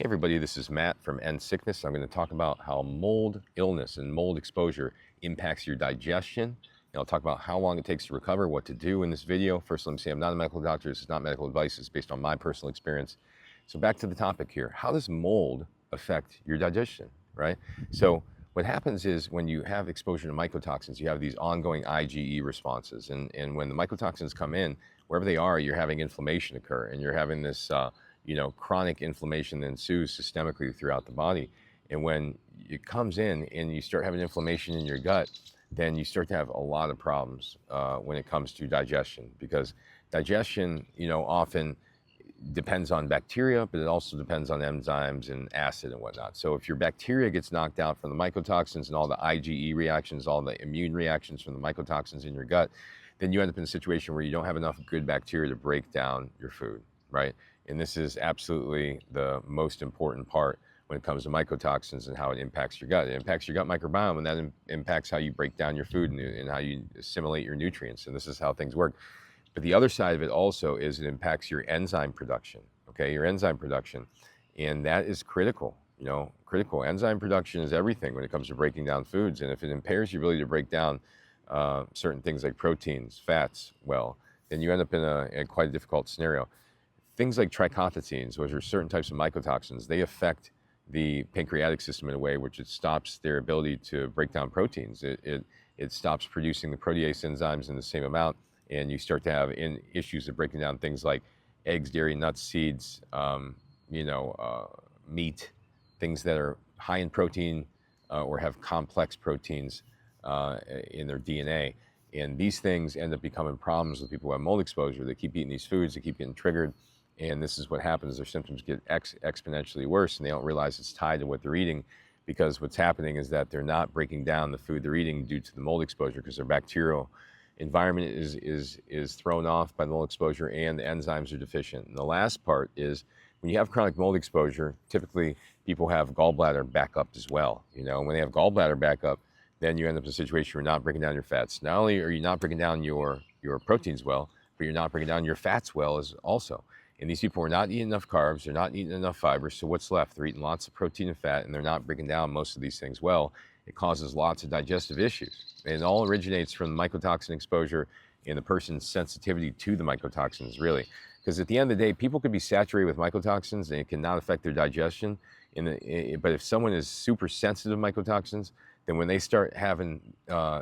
Hey everybody, this is Matt from End Sickness. I'm going to talk about how mold illness and mold exposure impacts your digestion. And I'll talk about how long it takes to recover, what to do in this video. First, let me say I'm not a medical doctor. This is not medical advice. It's based on my personal experience. So back to the topic here. How does mold affect your digestion, right? So what happens is when you have exposure to mycotoxins, you have these ongoing IgE responses. And when the mycotoxins come in, wherever they are, you're having inflammation occur, and you're having this chronic inflammation that ensues systemically throughout the body. And when it comes in and you start having inflammation in your gut, then you start to have a lot of problems when it comes to digestion, because digestion, often depends on bacteria, but it also depends on enzymes and acid and whatnot. So if your bacteria gets knocked out from the mycotoxins and all the IgE reactions, all the immune reactions from the mycotoxins in your gut, then you end up in a situation where you don't have enough good bacteria to break down your food, right? And this is absolutely the most important part when it comes to mycotoxins and how it impacts your gut. It impacts your gut microbiome, and that impacts how you break down your food and how you assimilate your nutrients. And this is how things work. But the other side of it also is it impacts your enzyme production, okay? Your enzyme production. And that is critical, critical. Enzyme production is everything when it comes to breaking down foods. And if it impairs your ability to break down certain things like proteins, fats, well, then you end up in a quite a difficult scenario. Things like trichothecenes, which are certain types of mycotoxins, they affect the pancreatic system in a way which it stops their ability to break down proteins. It stops producing the protease enzymes in the same amount, and you start to have issues of breaking down things like eggs, dairy, nuts, seeds, meat, things that are high in protein or have complex proteins in their DNA. And these things end up becoming problems with people who have mold exposure. They keep eating these foods, they keep getting triggered, and this is what happens. Their symptoms get exponentially worse, and they don't realize it's tied to what they're eating, because what's happening is that they're not breaking down the food they're eating due to the mold exposure, because their bacterial environment is thrown off by the mold exposure, and the enzymes are deficient. And the last part is when you have chronic mold exposure, typically people have gallbladder backup as well. When they have gallbladder backup, then you end up in a situation where you're not breaking down your fats. Not only are you not breaking down your proteins well, but you're not breaking down your fats well as also. And these people are not eating enough carbs, they're not eating enough fibers, so what's left? They're eating lots of protein and fat, and they're not breaking down most of these things well. It causes lots of digestive issues. And it all originates from mycotoxin exposure and the person's sensitivity to the mycotoxins, really. Because at the end of the day, people could be saturated with mycotoxins and it cannot affect their digestion. But if someone is super sensitive to mycotoxins, then when they start having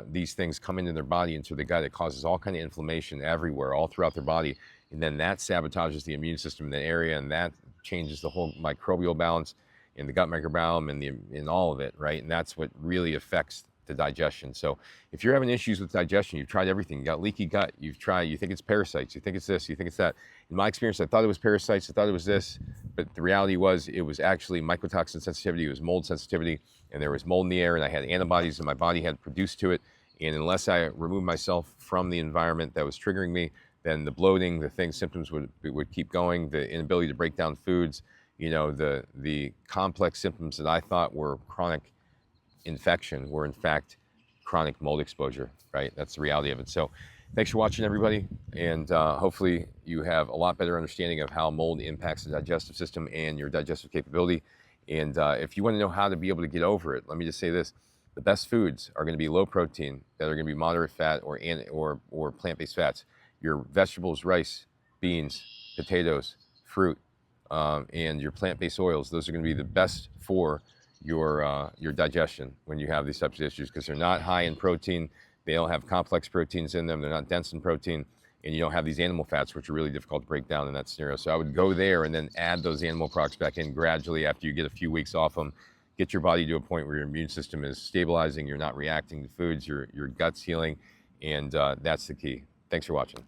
these things come into their body, into the gut, it causes all kind of inflammation everywhere, all throughout their body. And then that sabotages the immune system in the area, and that changes the whole microbial balance in the gut microbiome and in all of it, right? And that's what really affects the digestion. So if you're having issues with digestion, you've tried everything, you got leaky gut, you think it's parasites, you think it's this, you think it's that. In my experience, I thought it was parasites, I thought it was this, but the reality was it was actually mycotoxin sensitivity, it was mold sensitivity, and there was mold in the air, and I had antibodies that my body had produced to it. And unless I removed myself from the environment that was triggering me, then the bloating, the symptoms would keep going, the inability to break down foods, the complex symptoms that I thought were chronic infection were in fact chronic mold exposure, right? That's the reality of it. So thanks for watching, everybody, and hopefully you have a lot better understanding of how mold impacts the digestive system and your digestive capability. And if you want to know how to be able to get over it, let me just say this. The best foods are going to be low protein, that are going to be moderate fat or plant-based fats. Your vegetables, rice, beans, potatoes, fruit, and your plant-based oils, those are going to be the best for your digestion when you have these types of issues, because they're not high in protein, they don't have complex proteins in them, they're not dense in protein, and you don't have these animal fats, which are really difficult to break down in that scenario. So I would go there and then add those animal products back in gradually after you get a few weeks off them. Get your body to a point where your immune system is stabilizing, you're not reacting to foods, your gut's healing, and that's the key. Thanks for watching.